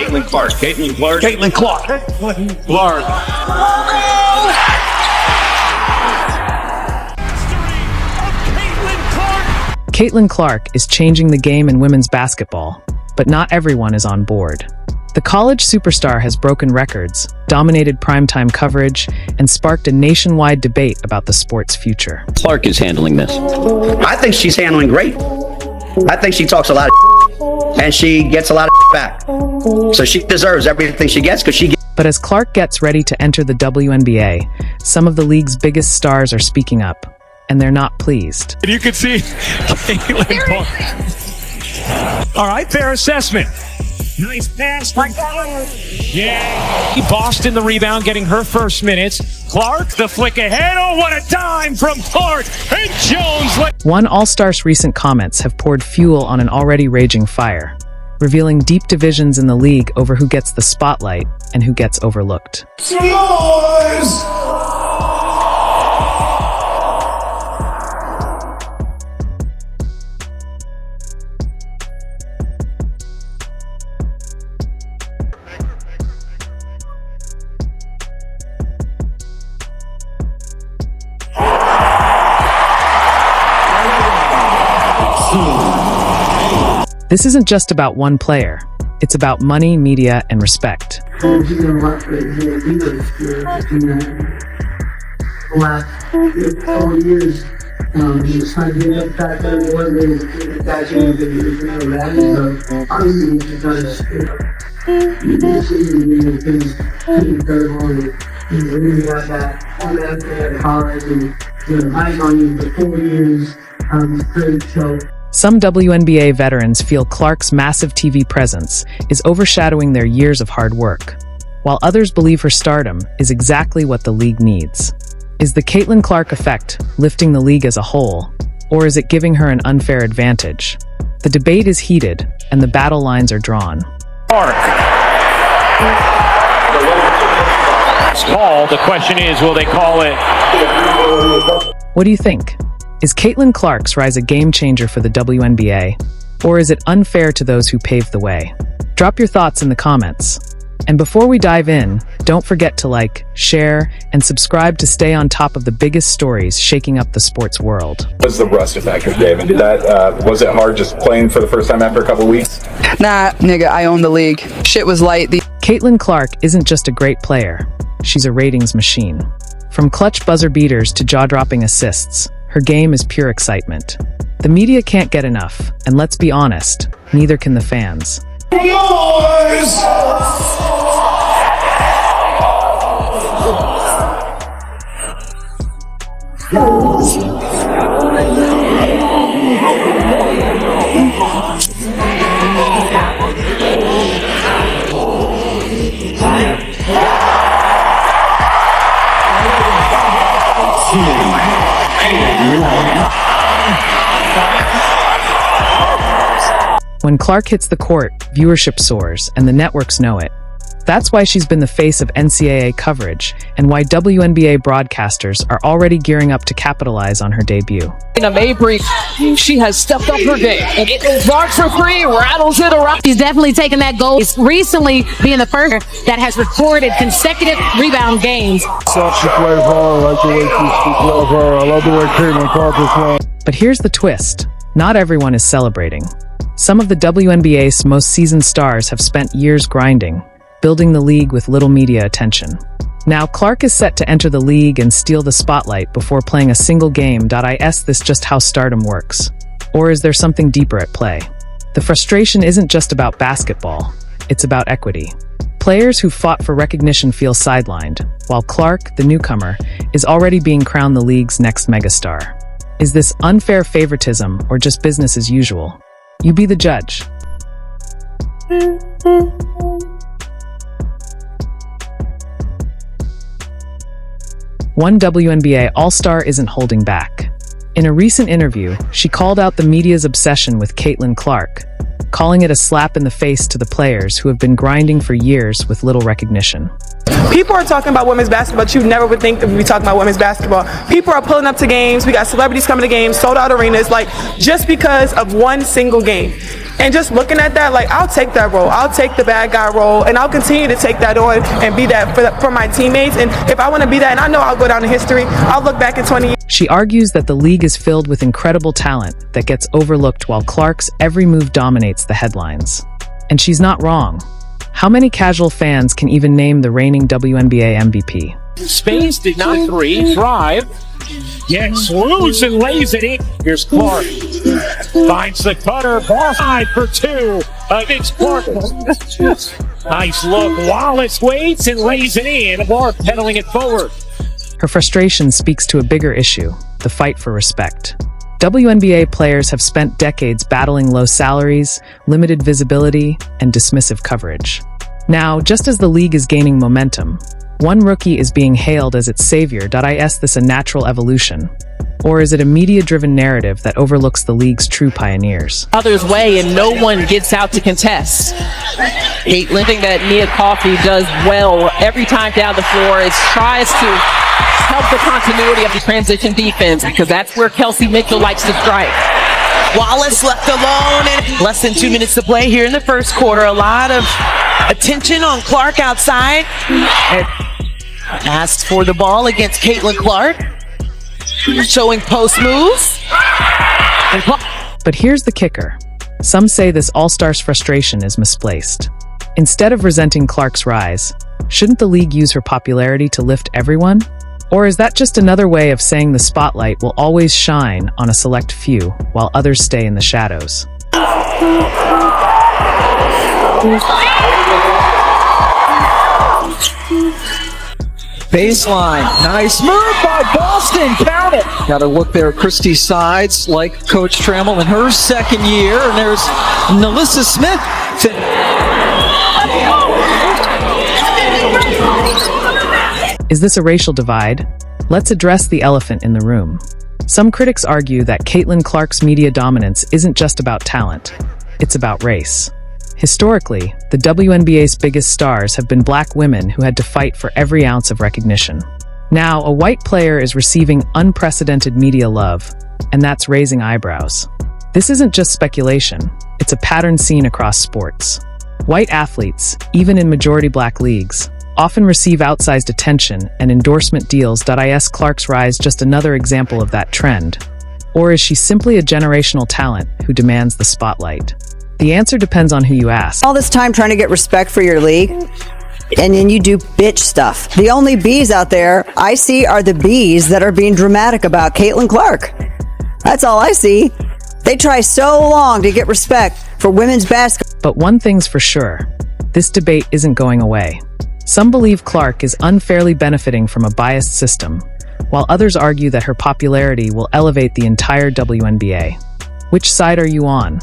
Caitlin Clark. Caitlin Clark. Caitlin Clark. Clark. Caitlin Clark is changing the game in women's basketball, but not everyone is on board. The college superstar has broken records, dominated primetime coverage, and sparked a nationwide debate about the sport's future. Clark is handling this. I think she's handling great. I think she talks a lot of and she gets a lot of back. So she deserves everything she gets because she gets. But as Clark gets ready to enter the WNBA, some of the league's biggest stars are speaking up, and they're not pleased. You can see Caitlin Clark. All right, fair assessment. Nice pass. Yeah. Boston the rebound, getting her first minutes. Clark, the flick ahead. Oh, what a dime from Clark. And Jones. One All-Star's recent comments have poured fuel on an already raging fire, revealing deep divisions in the league over who gets the spotlight and who gets overlooked. This isn't just about one player. It's about money, media, and respect. Last 4 years, he was trying to get up back there. He wasn't able to get it back in the obviously, he's done his things incredible. And he really got that one after college and eyes on you for 4 years. Great show. Some WNBA veterans feel Clark's massive TV presence is overshadowing their years of hard work, while others believe her stardom is exactly what the league needs. Is the Caitlin Clark effect lifting the league as a whole, or is it giving her an unfair advantage? The debate is heated, and the battle lines are drawn. Clark. It's called. The question is, will they call it? What do you think? Is Caitlin Clark's rise a game changer for the WNBA, or is it unfair to those who paved the way? Drop your thoughts in the comments. And before we dive in, don't forget to like, share, and subscribe to stay on top of the biggest stories shaking up the sports world. What was the rust factor, David? Was it hard just playing for the first time after a couple weeks? Nah, nigga, I own the league. Shit was light. Caitlin Clark isn't just a great player. She's a ratings machine. From clutch buzzer beaters to jaw-dropping assists, her game is pure excitement. The media can't get enough, and let's be honest, neither can the fans. When Clark hits the court, viewership soars, and the networks know it. That's why she's been the face of NCAA coverage, and why WNBA broadcasters are already gearing up to capitalize on her debut. In a Mabry, she has stepped up her game. Clark for three, rattles it around. She's definitely taken that goal. It's recently being the first that has recorded consecutive rebound games. She plays hard. I like the way she plays hard. I love the way Caitlin Clark is playing. But here's the twist. Not everyone is celebrating. Some of the WNBA's most seasoned stars have spent years grinding, building the league with little media attention. Now Clark is set to enter the league and steal the spotlight before playing a single game. Is this just how stardom works? Or is there something deeper at play? The frustration isn't just about basketball, it's about equity. Players who fought for recognition feel sidelined, while Clark, the newcomer, is already being crowned the league's next megastar. Is this unfair favoritism or just business as usual? You be the judge. One WNBA All-Star isn't holding back. In a recent interview, she called out the media's obsession with Caitlin Clark, calling it a slap in the face to the players who have been grinding for years with little recognition. People are talking about women's basketball, but you never would think that we'd be talking about women's basketball. People are pulling up to games. We got celebrities coming to games, sold out arenas, like just because of one single game. And just looking at that, like, I'll take that role. I'll take the bad guy role, and I'll continue to take that on and be that for my teammates. And if I want to be that, and I know I'll go down in history, I'll look back in 20 years. She argues that the league is filled with incredible talent that gets overlooked while Clark's every move dominates the headlines. And she's not wrong. How many casual fans can even name the reigning WNBA MVP? Space did not three. Drive. Gets loose and lays it in. Here's Clark. Finds the cutter. Ball side for two. It's Clark. Nice look. Wallace waits and lays it in. Clark pedaling it forward. Her frustration speaks to a bigger issue, the fight for respect. WNBA players have spent decades battling low salaries, limited visibility, and dismissive coverage. Now, just as the league is gaining momentum, one rookie is being hailed as its savior. Is this a natural evolution? Or is it a media-driven narrative that overlooks the league's true pioneers? Others way, and no one gets out to contest. Caitlin, thing that Nia Coffey does well every time down the floor is tries to help the continuity of the transition defense, because that's where Kelsey Mitchell likes to strike. Wallace left alone, and less than 2 minutes to play here in the first quarter. A lot of attention on Clark outside. And asked for the ball against Caitlin Clark, showing post moves. But here's the kicker. Some say this All-Star's frustration is misplaced. Instead of resenting Clark's rise, shouldn't the league use her popularity to lift everyone? Or is that just another way of saying the spotlight will always shine on a select few while others stay in the shadows? Baseline, nice move by Boston, count it! Got to look there at Christie's sides, like Coach Trammell in her second year, and there's Nalissa Smith. Is this a racial divide? Let's address the elephant in the room. Some critics argue that Caitlin Clark's media dominance isn't just about talent, it's about race. Historically, the WNBA's biggest stars have been black women who had to fight for every ounce of recognition. Now, a white player is receiving unprecedented media love, and that's raising eyebrows. This isn't just speculation, it's a pattern seen across sports. White athletes, even in majority black leagues, often receive outsized attention and endorsement deals. Is Clark's rise just another example of that trend? Or is she simply a generational talent who demands the spotlight? The answer depends on who you ask. All this time trying to get respect for your league, and then you do bitch stuff. The only B's out there I see are the B's that are being dramatic about Caitlin Clark. That's all I see. They try so long to get respect for women's basketball. But one thing's for sure, this debate isn't going away. Some believe Clark is unfairly benefiting from a biased system, while others argue that her popularity will elevate the entire WNBA. Which side are you on?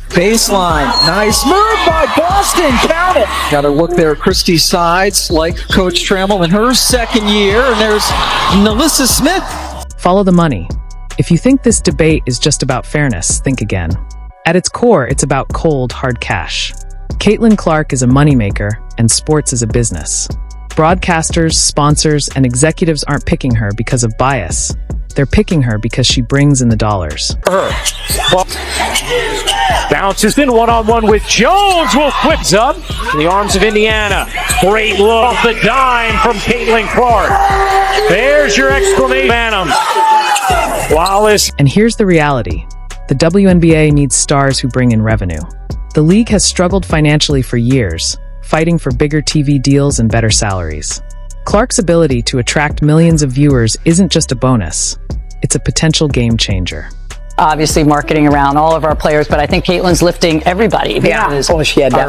Baseline, nice move by Boston, count it! Got to look there at Christie's sides, like Coach Trammell in her second year, and there's Nalissa Smith. Follow the money. If you think this debate is just about fairness, think again. At its core, it's about cold, hard cash. Caitlin Clark is a moneymaker, and sports is a business. Broadcasters, sponsors, and executives aren't picking her because of bias. They're picking her because she brings in the dollars. Bounces in one-on-one with Jones. Will whips up in the arms of Indiana. Great look off the dime from Caitlin Clark. There's your exclamation. Phantom. Wallace. And here's the reality. The WNBA needs stars who bring in revenue. The league has struggled financially for years, fighting for bigger TV deals and better salaries. Clark's ability to attract millions of viewers isn't just a bonus, it's a potential game changer. Obviously marketing around all of our players, but I think Caitlin's lifting everybody. Our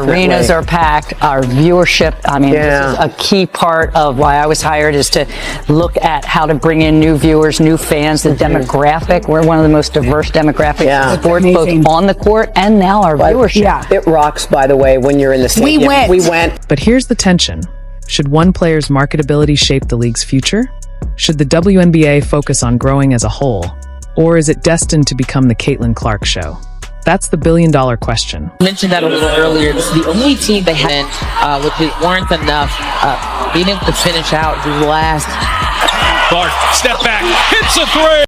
arenas are packed, our viewership. I mean, this is a key part of why I was hired, is to look at how to bring in new viewers, new fans, the demographic. We're one of the most diverse demographics in sports, both on the court and now our viewership. It rocks, by the way, when you're in the stadium. We went. But here's the tension. Should one player's marketability shape the league's future? Should the WNBA focus on growing as a whole? Or is it destined to become the Caitlin Clark show? That's the billion-dollar question. I mentioned that a little earlier. This is the only team they haven't, which weren't enough, being able to finish out the last. Clark, step back, hits a three!